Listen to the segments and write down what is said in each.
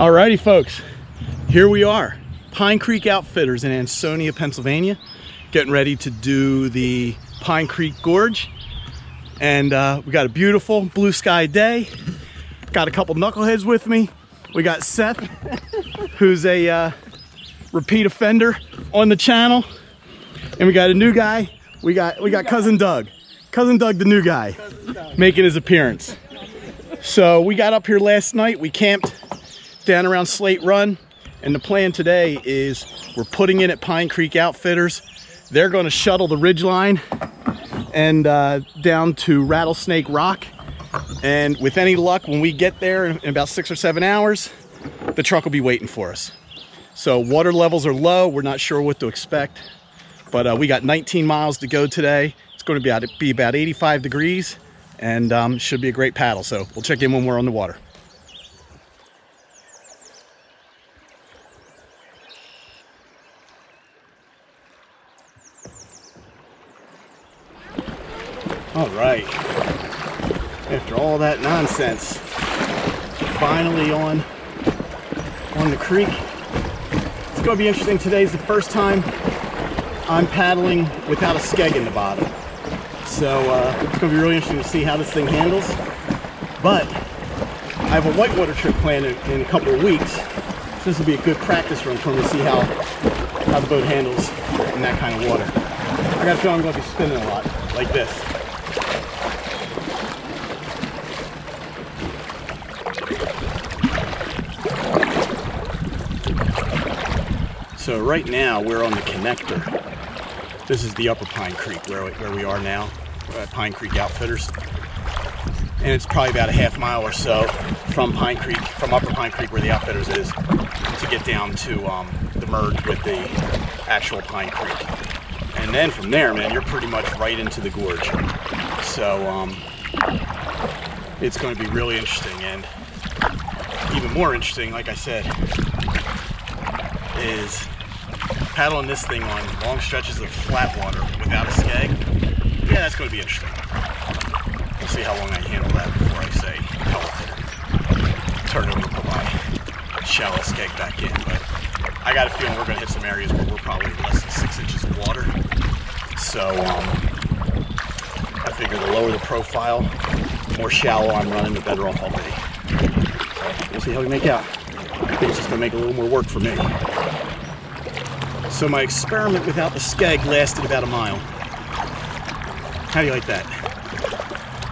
Alrighty folks, here we are, Pine Creek Outfitters in Ansonia, Pennsylvania, getting ready to do the Pine Creek Gorge. And we got a beautiful blue sky day. Got a couple knuckleheads with me. We got Seth, who's a repeat offender on the channel. And we got a new guy. We got Cousin Doug. Cousin Doug, the new guy, making his appearance. So we got up here last night. We camped down around Slate Run. And the plan today is we're putting in at Pine Creek Outfitters. They're going to shuttle the ridgeline and down to Rattlesnake Rock. And with any luck, when we get there in about 6 or 7 hours, the truck will be waiting for us. So water levels are low. We're not sure what to expect, but we got 19 miles to go today. It's going to be about 85 degrees and should be a great paddle. So we'll check in when we're on the water. All right, after all that nonsense, finally on the creek. It's going to be interesting. Today's the first time I'm paddling without a skeg in the bottom. So it's going to be really interesting to see how this thing handles. But I have a whitewater trip planned in a couple of weeks. So this will be a good practice run for me to see how the boat handles in that kind of water. I got a feeling I'm going to be spinning a lot like this. So right now we're on the connector. This is the Upper Pine Creek where we are now, at Pine Creek Outfitters. And it's probably about a half mile or so from Upper Pine Creek where the Outfitters is, to get down to the merge with the actual Pine Creek. And then from there, man, you're pretty much right into the gorge. So it's going to be really interesting, and even more interesting, like I said, is paddling this thing on long stretches of flat water without a skeg. Yeah, that's going to be interesting. We'll see how long I handle that before I say turn over and put my shallow skeg back in. But I got a feeling we're going to hit some areas where we're probably less than 6 inches of water. So I figure the lower the profile, the more shallow I'm running, the better off I'll be. So we'll see how we make out. I think it's just going to make a little more work for me. So my experiment without the skeg lasted about a mile. How do you like that?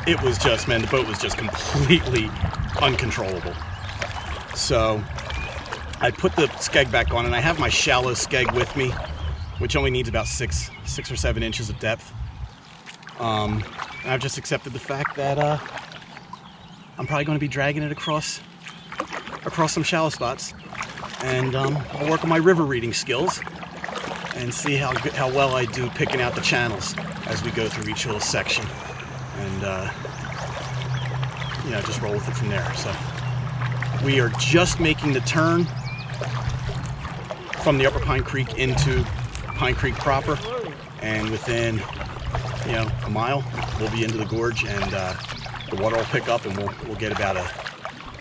It was just, man, the boat was just completely uncontrollable. So I put the skeg back on, and I have my shallow skeg with me, which only needs about 6 or 7 inches of depth. And I've just accepted the fact that I'm probably going to be dragging it across some shallow spots, and I'll work on my river reading skills and see how well I do picking out the channels as we go through each little section, and just roll with it from there. So we are just making the turn from the Upper Pine Creek into Pine Creek proper, and within a mile we'll be into the gorge, and the water will pick up, and we'll get about a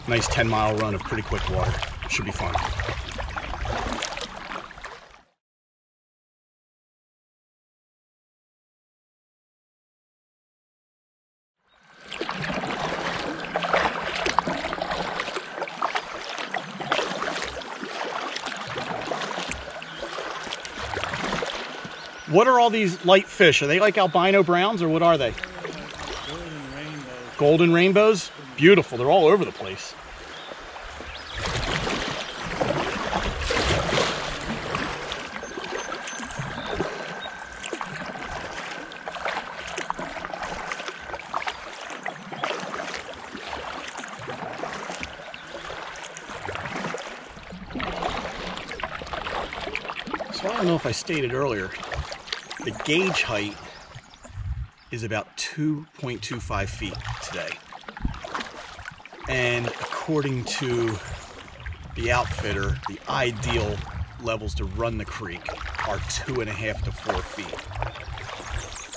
nice 10-mile run of pretty quick water. It should be fun. What are all these light fish? Are they like albino browns, or what are they? Golden rainbows. Golden rainbows? Beautiful. They're all over the place. So I don't know if I stated earlier, the gauge height is about 2.25 feet today. And according to the outfitter, the ideal levels to run the creek are 2.5 to 4 feet.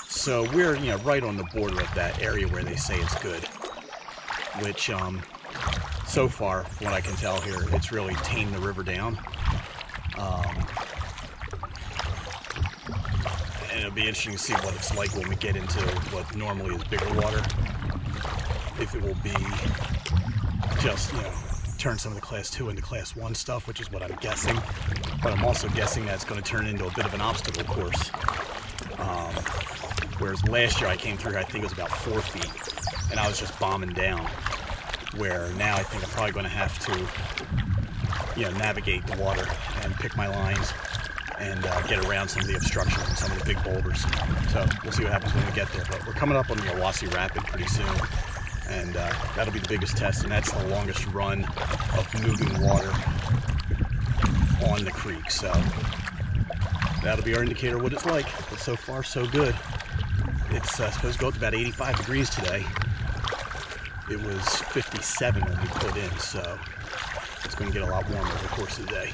So we're right on the border of that area where they say it's good, which so far, from what I can tell here, it's really tamed the river down. And it'll be interesting to see what it's like when we get into what normally is bigger water. If it will be just, turn some of the class 2 into class 1 stuff, which is what I'm guessing. But I'm also guessing that it's going to turn into a bit of an obstacle course. Whereas last year I came through here, I think it was about 4 feet, and I was just bombing down. Where now I think I'm probably going to have to, navigate the water and pick my lines and get around some of the obstructions and some of the big boulders. So we'll see what happens when we get there. But we're coming up on the Owasi Rapid pretty soon, and that'll be the biggest test, and that's the longest run of moving water on the creek. So that'll be our indicator of what it's like. But so far, so good. It's supposed to go up to about 85 degrees today. It was 57 when we put in, so it's going to get a lot warmer over the course of the day.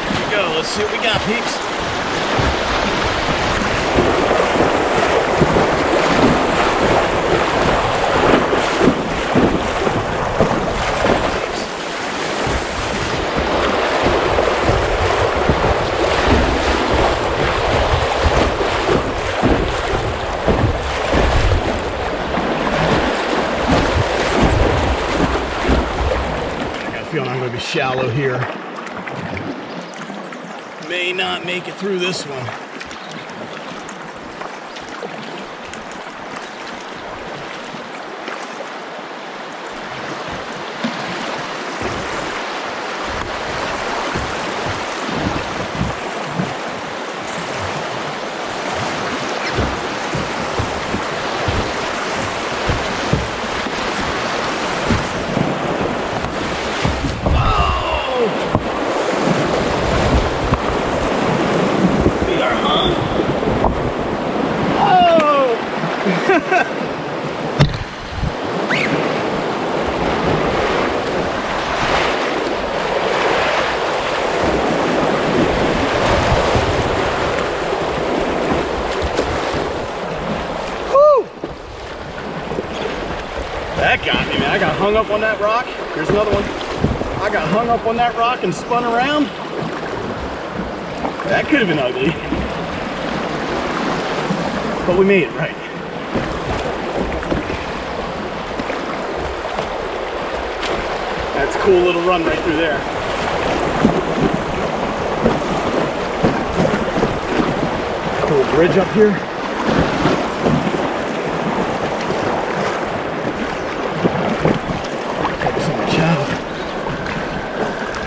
Here we go. Let's see what we got, peeps. I'm going to be shallow here. May not make it through this one. That got me, man. I got hung up on that rock. Here's another one. I got hung up on that rock and spun around. That could have been ugly. But we made it, right? That's a cool little run right through there. Cool bridge up here.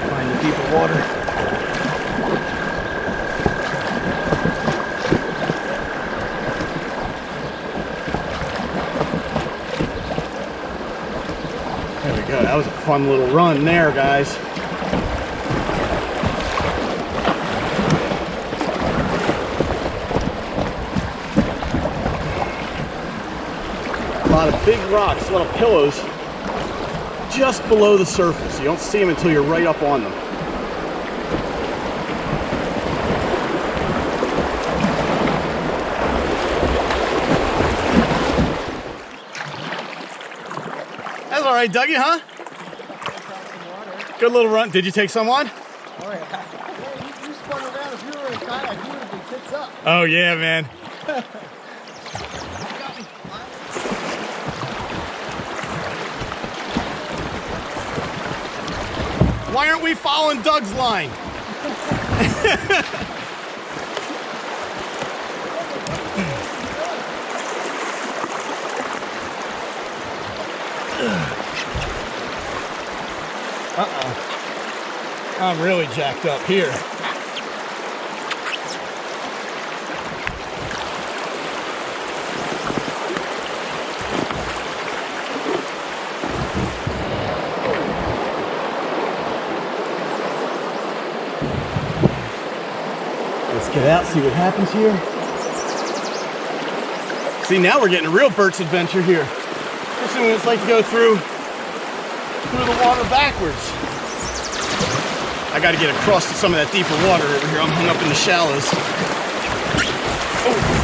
Find the deeper water. There we go. That was a fun little run there, guys. A lot of big rocks, a lot of pillows just below the surface. You don't see them until you're right up on them. That's all right, Dougie, huh? Good little run. Did you take some on? Oh, yeah. You spun around. If you were in a kayak, you would have been tits up. Oh, yeah, man. Why aren't we following Doug's line? Uh-oh. I'm really jacked up here. Let's get out, see what happens here. See, now we're getting a real Bert's adventure here. This is what it's like to go through the water backwards. I got to get across to some of that deeper water over here. I'm hung up in the shallows. Oh.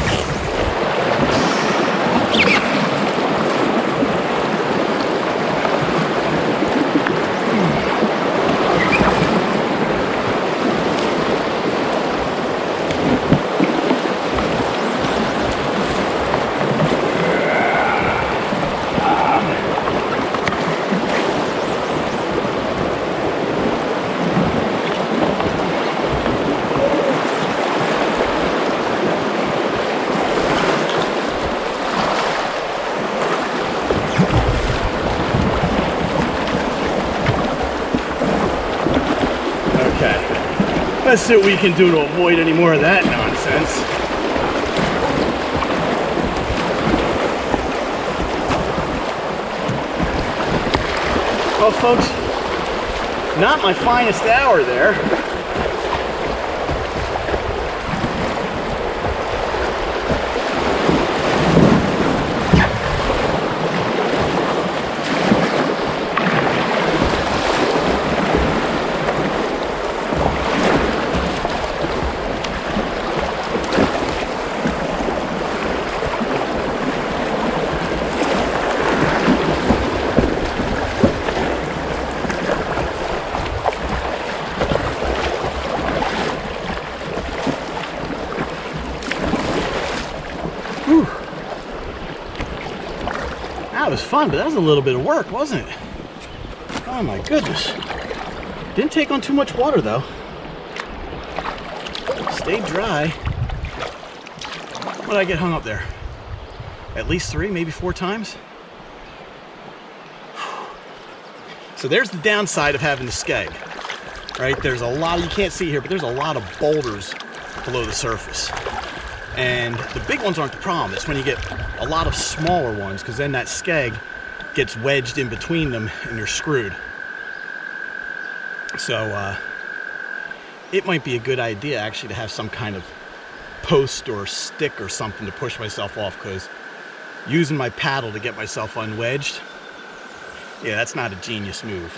Let's see what we can do to avoid any more of that nonsense. Well, folks, not my finest hour there. That was fun, but that was a little bit of work, wasn't it? Oh my goodness. Didn't take on too much water though. Stayed dry. What did I get hung up there? At least 3, maybe 4 times. So there's the downside of having the skeg, right? There's a lot, you can't see here, but there's a lot of boulders below the surface. And the big ones aren't the problem. It's when you get a lot of smaller ones, because then that skeg gets wedged in between them and you're screwed. So it might be a good idea actually to have some kind of post or stick or something to push myself off, because using my paddle to get myself unwedged, yeah, that's not a genius move.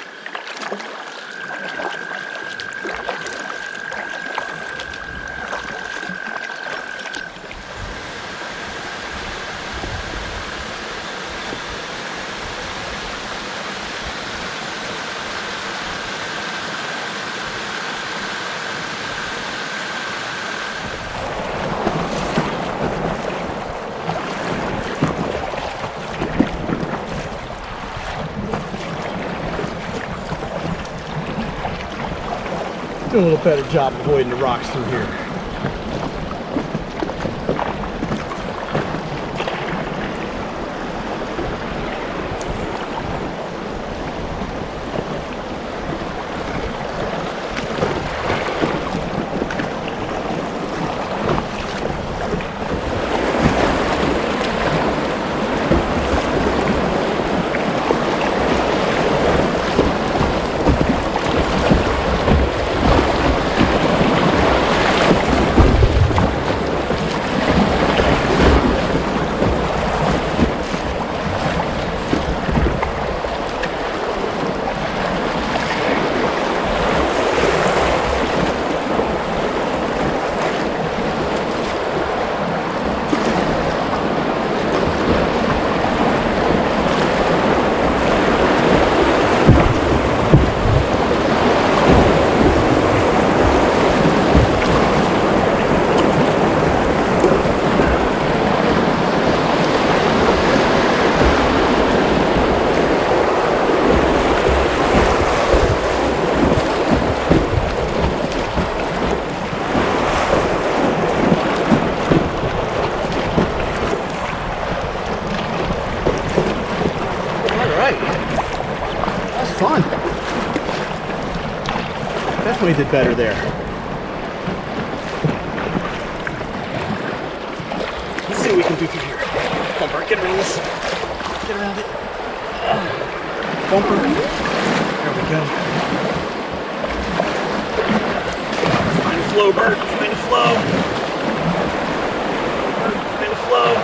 Do a little better job avoiding the rocks through here. Fun. Definitely did better there. Let's see what we can do through here. Bumper, get around this. Get around it. Bumper. There we go. Find the flow, Bert. Find the flow. Bert, find the flow.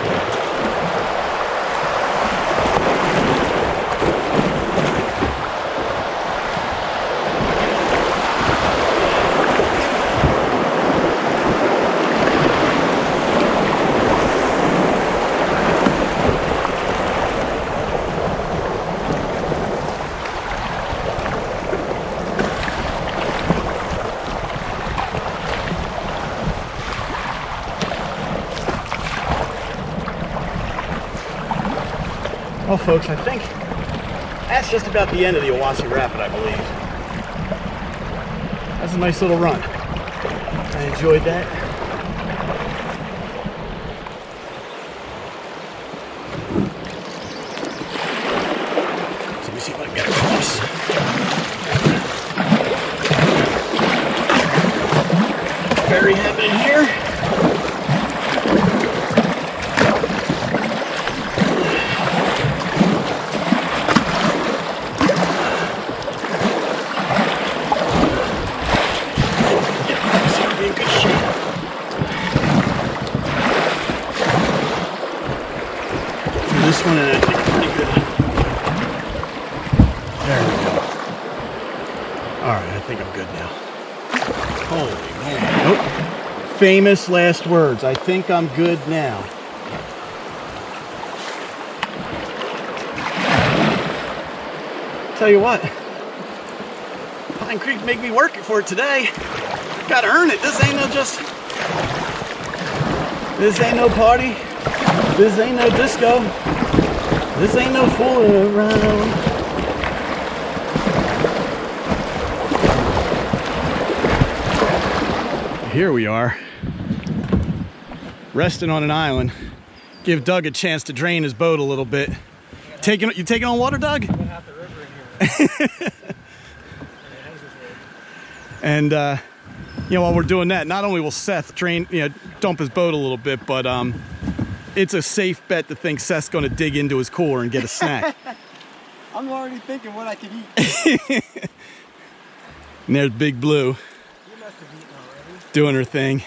Well, folks, I think that's just about the end of the Owasso Rapid, I believe. That's a nice little run. I enjoyed that. So let me see if I can get across. Ferry happening here. This one, and I think pretty good. There we go. Alright, I think I'm good now. Holy man. Nope. Famous last words. I think I'm good now. Tell you what. Pine Creek made me work for it today. Gotta earn it. This ain't no just... This ain't no party. This ain't no disco. This ain't no fooling around. Here we are, resting on an island. Give Doug a chance to drain his boat a little bit. You taking on water, Doug? I'm gonna have the river in here. And you know, while we're doing that, not only will Seth dump his boat a little bit, but it's a safe bet to think Seth's gonna dig into his cooler and get a snack. I'm already thinking what I could eat. And there's Big Blue You must have eaten already. doing her thing.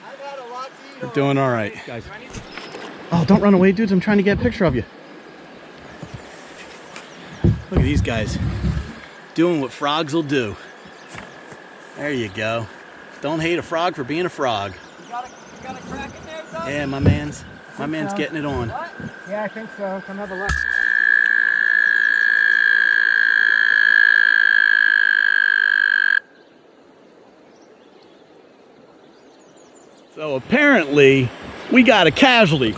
I've had a lot to eat. We're doing all right, guys. Oh, don't run away, dudes. I'm trying to get a picture of you. Look at these guys doing what frogs will do. There you go. Don't hate a frog for being a frog. You got a crack in there, Doug? Yeah, my man's getting it on. What? Yeah, I think so. Come have a look. So apparently, we got a casualty.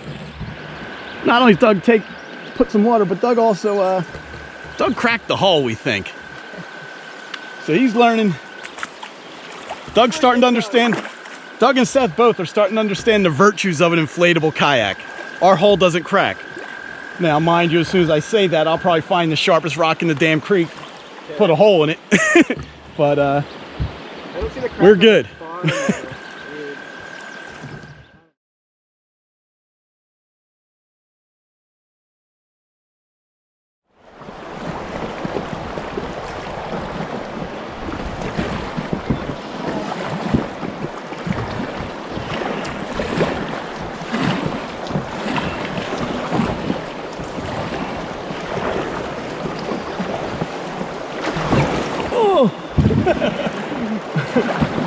Not only did Doug put some water, but Doug also, Doug cracked the hull, we think. So he's learning. Doug's starting to understand. Doug and Seth both are starting to understand the virtues of an inflatable kayak. Our hull doesn't crack. Now, mind you, as soon as I say that, I'll probably find the sharpest rock in the damn creek, put a hole in it. But I don't see the crack we're good.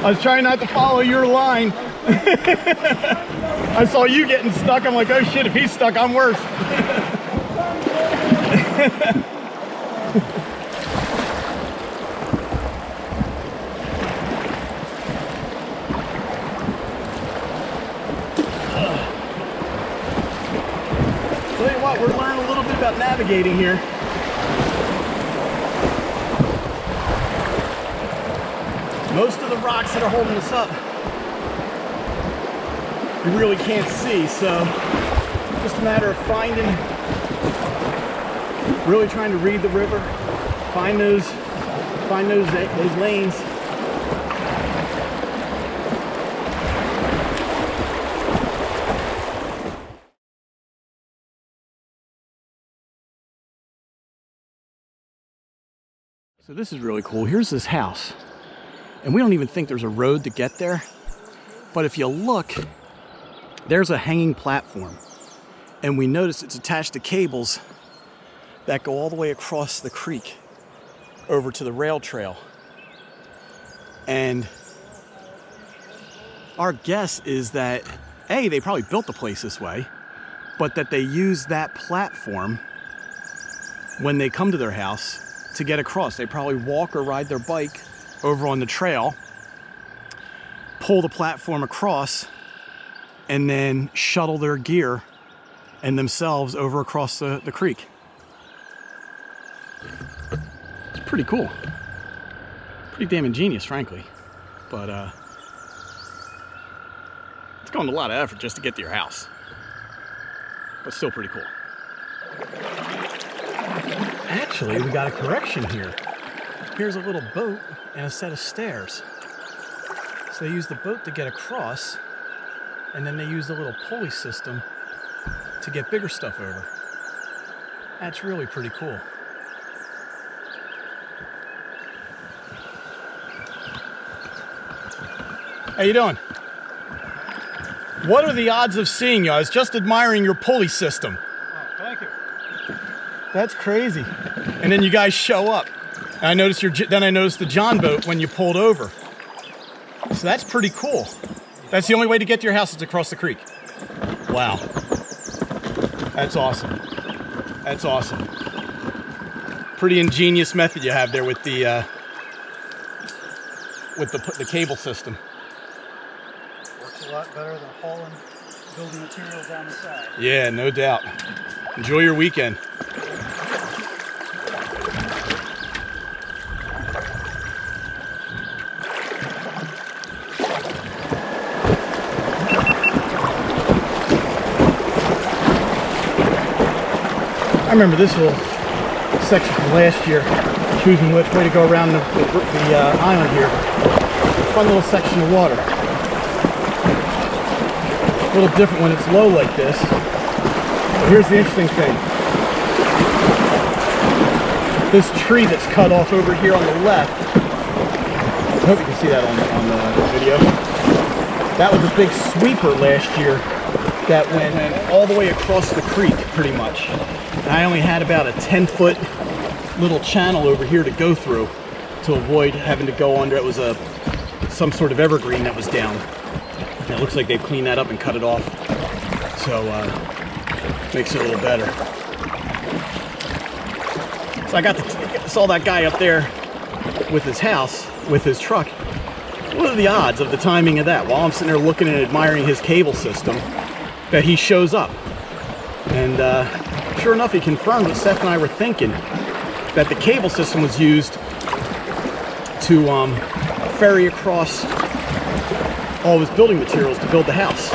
I was trying not to follow your line. I saw you getting stuck. I'm like, oh shit, if he's stuck, I'm worse. Tell you what, we're learning a little bit about navigating here. Most of the rocks that are holding us up, you really can't see, so just a matter of really trying to read the river, find those lanes. So this is really cool. Here's this house. And we don't even think there's a road to get there. But if you look, there's a hanging platform. And we notice it's attached to cables that go all the way across the creek over to the rail trail. And our guess is that, A, they probably built the place this way, but that they use that platform when they come to their house to get across. They probably walk or ride their bike over on the trail, pull the platform across, and then shuttle their gear and themselves over across the creek. It's pretty cool. Pretty damn ingenious, frankly. But it's going to a lot of effort just to get to your house. But still pretty cool. Actually, we got a correction here. Here's a little boat and a set of stairs. So they use the boat to get across, and then they use the little pulley system to get bigger stuff over. That's really pretty cool. How you doing? What are the odds of seeing you? I was just admiring your pulley system. Oh, thank you. That's crazy. And then you guys show up. And I noticed then I noticed the John boat when you pulled over. So that's pretty cool. That's the only way to get to your house is across the creek. Wow. That's awesome. That's awesome. Pretty ingenious method you have there with the cable system. Works a lot better than hauling building materials down the side. Yeah, no doubt. Enjoy your weekend. I remember this little section from last year, choosing which way to go around the island here. Fun little section of water. A little different when it's low like this. But here's the interesting thing. This tree that's cut off over here on the left, I hope you can see that on the video. That was a big sweeper last year that went all the way across the creek pretty much. And I only had about a 10-foot little channel over here to go through to avoid having to go under. It was some sort of evergreen that was down. And it looks like they've cleaned that up and cut it off. So makes it a little better. So I saw that guy up there with his house, with his truck. What are the odds of the timing of that? While I'm sitting there looking and admiring his cable system, that he shows up. And sure enough, he confirmed what Seth and I were thinking, that the cable system was used to ferry across all of his building materials to build the house.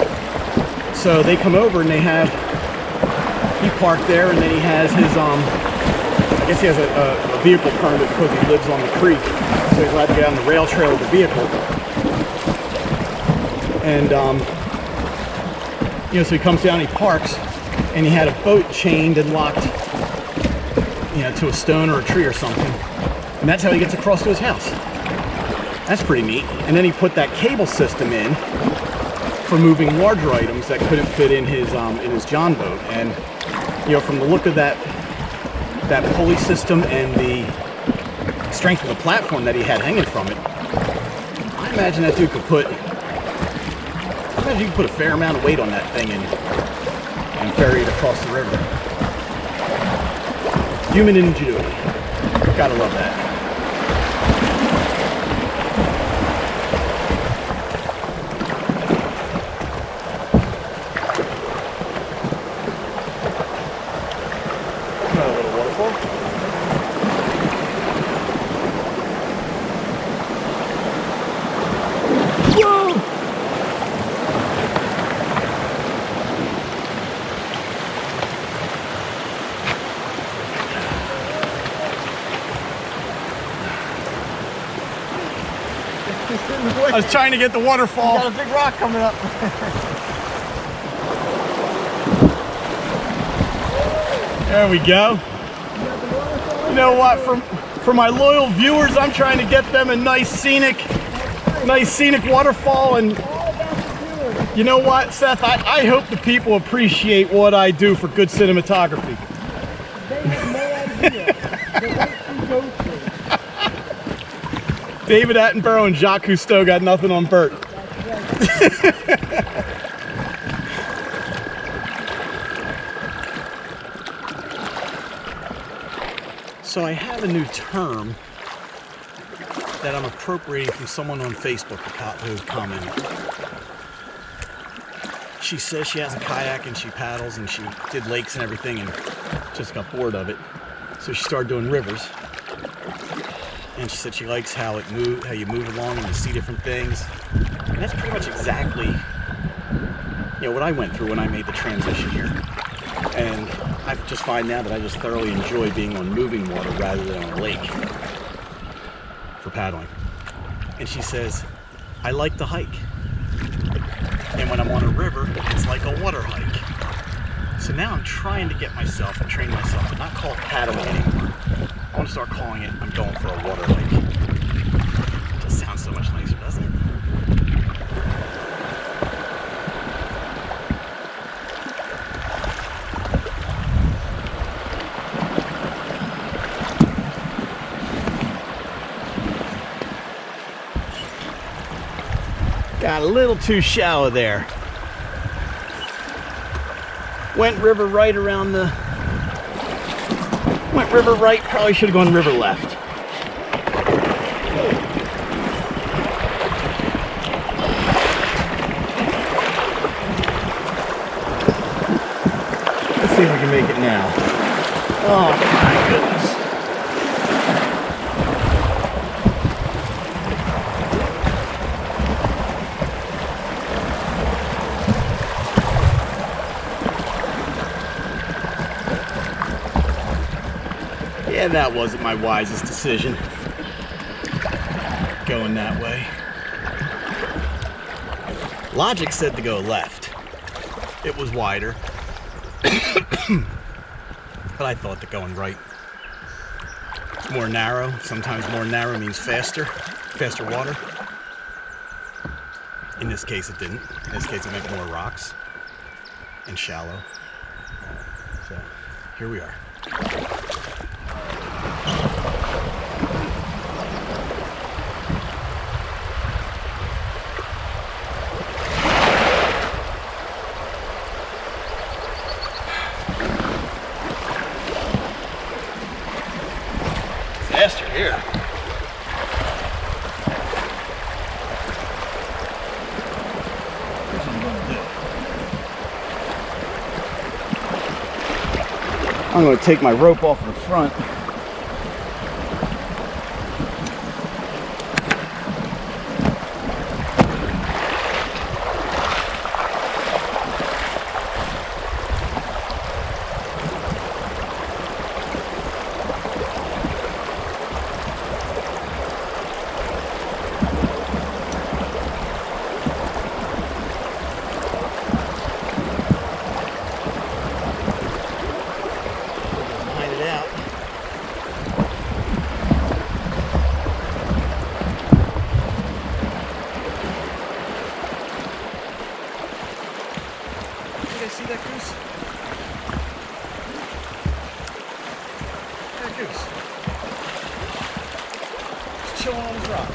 So they come over and he parked there, and then he has his, I guess he has a vehicle permit because he lives on the creek. So he's allowed to get on the rail trail of the vehicle. And, so he comes down, he parks, and he had a boat chained and locked, to a stone or a tree or something. And that's how he gets across to his house. That's pretty neat. And then he put that cable system in for moving larger items that couldn't fit in his John boat. And from the look of that pulley system and the strength of the platform that he had hanging from it, I imagine that dude could put a fair amount of weight on that thing and ferry it across the river. Human ingenuity. Gotta love that. Another little waterfall. Whoa! I was trying to get the waterfall. You got a big rock coming up. There we go. You know what? For my loyal viewers, I'm trying to get them a nice scenic waterfall. And you know what, Seth? I hope the people appreciate what I do for good cinematography. They have no idea the lengths you go through. David Attenborough and Jacques Cousteau got nothing on Bert. So I have a new term that I'm appropriating from someone on Facebook who commented. She says she has a kayak and she paddles and she did lakes and everything and just got bored of it. So she started doing rivers. And she said she likes how you move along and you see different things. And that's pretty much exactly, what I went through when I made the transition here. And I just find now that I just thoroughly enjoy being on moving water rather than on a lake for paddling. And she says, I like to hike. And when I'm on a river, it's like a water hike. So now I'm trying to get myself and train myself to not call it paddling anymore. I want to start calling it, I'm going for a water hike. It just sounds so much nicer, doesn't it? Got a little too shallow there. Went river right around the... Went river right, probably should have gone river left. Let's see if we can make it now. Oh my goodness. Yeah, that wasn't my wisest decision, going that way. Logic said to go left. It was wider, but I thought that going right. It's more narrow. Sometimes more narrow means faster water. In this case it didn't. In this case it meant more rocks and shallow. So here we are. Faster here. Here's what I'm going to do. I'm going to take my rope off the front. See that goose? That goose. Just chilling on this rock.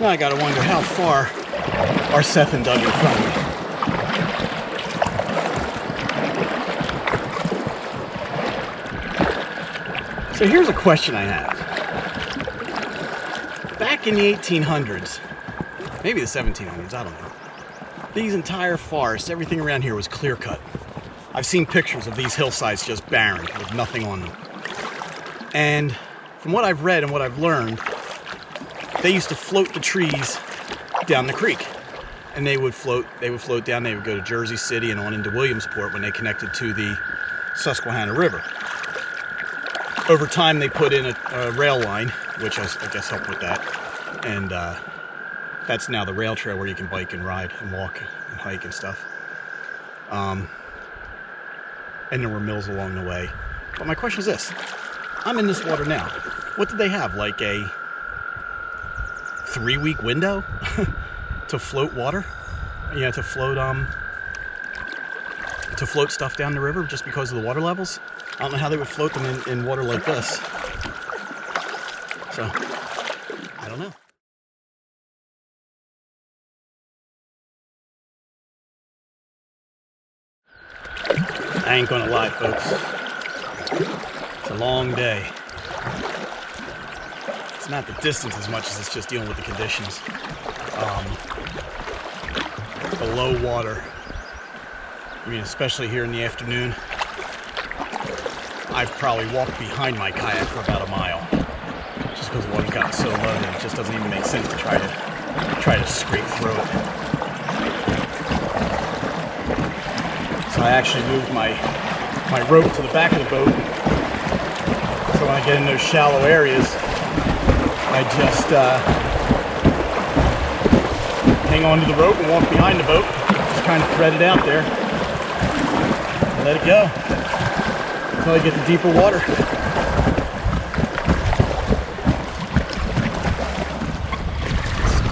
Now I gotta wonder how far are Seth and Doug in front of me. So here's a question I have. Back in the 1800s, maybe the 1700s, I don't know. These entire forests, everything around here was clear cut. I've seen pictures of these hillsides just barren with nothing on them. And from what I've read and what I've learned, they used to float the trees down the creek, and they would float down. They would go to Jersey City and on into Williamsport when they connected to the Susquehanna River. Over time, they put in a rail line, which I guess helped with that, and that's now the rail trail where you can bike and ride and walk and hike and stuff. And there were mills along the way. But my question is this: I'm in this water now. What did they have? Like a 3-week window to float water, to float stuff down the river just because of the water levels? I don't know how they would float them in water like this. So, I don't know. I ain't gonna lie, folks. It's a long day. It's not the distance as much as it's just dealing with the conditions. The low water. I mean, especially here in the afternoon. I've probably walked behind my kayak for about a mile. Just because the water's gotten so low that it just doesn't even make sense to try to scrape through it. So I actually moved my rope to the back of the boat. So when I get in those shallow areas, I just hang on to the rope and walk behind the boat. Just kind of thread it out there. And let it go until I get to deeper water.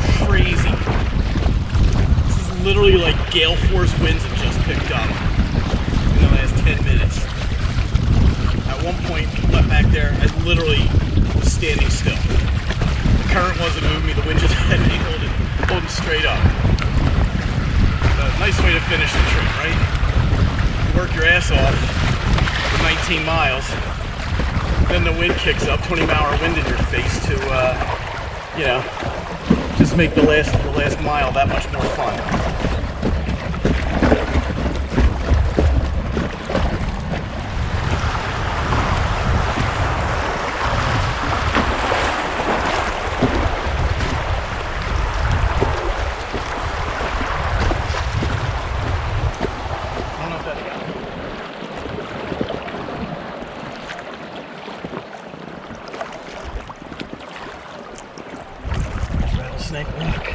It's crazy. This is literally like gale force winds have just picked up in the last 10 minutes. At one point, left back there, I literally was standing still. The current wasn't moving me, the wind just had me holding straight up. A nice way to finish the trip, right? You work your ass off for 19 miles, then the wind kicks up, 20-mile wind in your face to, you know, just make the last mile that much more fun. Rattlesnake Rock.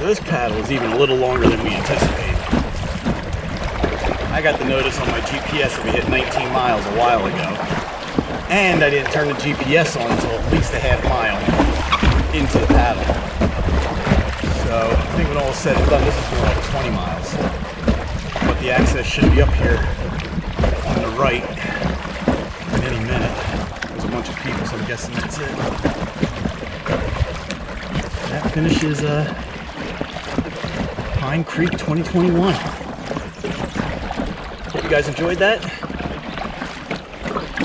This paddle is even a little longer than we anticipated. I got the notice on my GPS that we hit 19 miles a while ago. And I didn't turn the GPS on until at least a half mile into the paddle. So I think when all is said and done, this is more like 20 miles. But the access should be up here on the right in any minute. There's a bunch of people, so I'm guessing that's it. That finishes Pine Creek 2021. Hope you guys enjoyed that.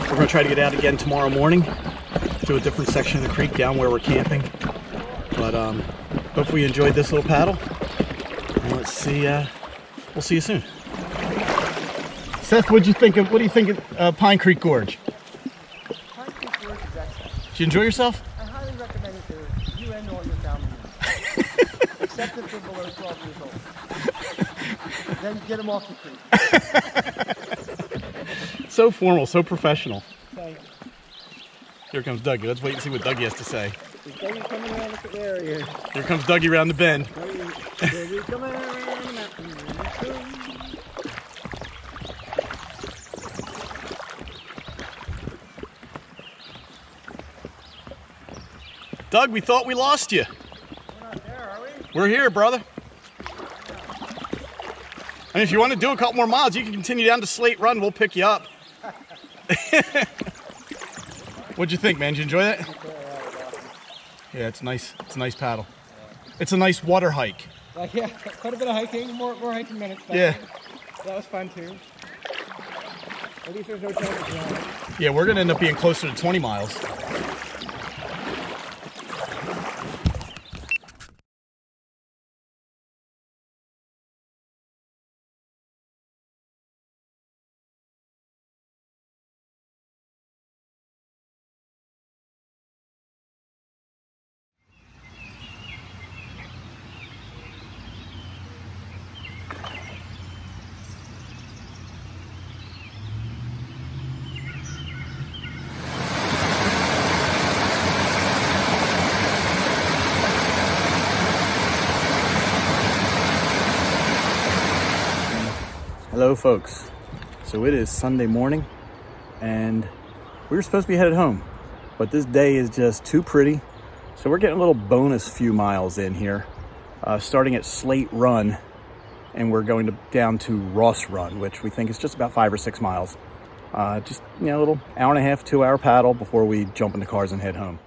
We're going to try to get out again tomorrow morning to a different section of the creek down where we're camping. But hopefully you enjoyed this little paddle. And let's see, we'll see you soon. Seth, what do you think of Pine Creek Gorge? Pine Creek Gorge is excellent. Did you enjoy yourself? I highly recommend it to you and all your family members. Except if they're below 12 years old. Then get them off the creek. So formal, so professional. Thank you. Here comes Dougie. Let's wait and see what Dougie has to say. Is Dougie coming around the area? Here comes Dougie around the bend. Dougie coming around the mountain. Doug, we thought we lost you. We're not there, are we? We're here, brother. And if you want to do a couple more miles, you can continue down to Slate Run. We'll pick you up. What'd you think, man? Did you enjoy that? Yeah, it's nice. It's a nice paddle. It's a nice water hike. Yeah, quite a bit of hiking, more hiking minutes. Yeah. That was fun too. At least there's no temperature on it. Yeah, we're gonna end up being closer to 20 miles. Hello folks. So it is Sunday morning and we were supposed to be headed home, but this day is just too pretty. So we're getting a little bonus few miles in here, starting at Slate Run, and we're going down to Ross Run, which we think is just about 5 or 6 miles. Just, you know, a little hour and a half, 2 hour paddle before we jump in the cars and head home.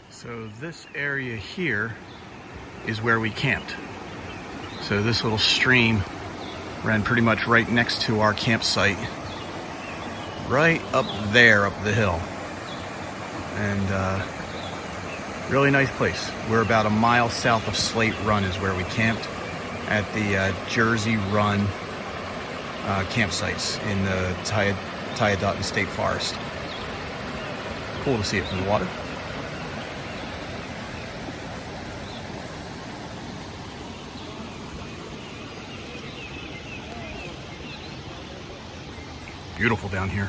So this area here is where we camped. So this little stream ran pretty much right next to our campsite, right up there, up the hill. And really nice place. We're about a mile south of Slate Run is where we camped at the Jersey Run campsites in the Tyadutton State Forest. Cool to see it from the water. Beautiful down here.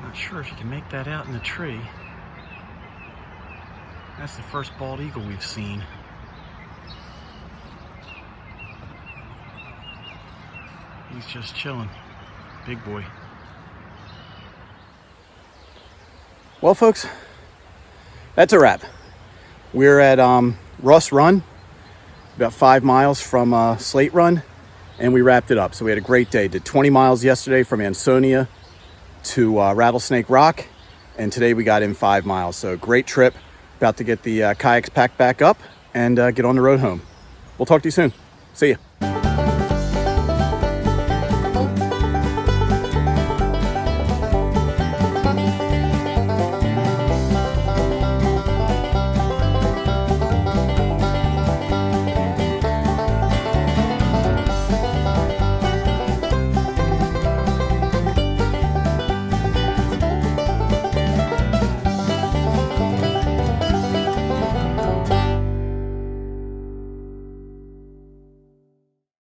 Not sure if you can make that out in the tree. That's the first bald eagle we've seen. He's just chilling. Big boy. Well, folks, that's a wrap. We're at Ross Run, about 5 miles from Slate Run, and we wrapped it up. So we had a great day. Did 20 miles yesterday from Ansonia to Rattlesnake Rock, and today we got in 5 miles. So great trip. About to get the kayaks packed back up and get on the road home. We'll talk to you soon. See ya.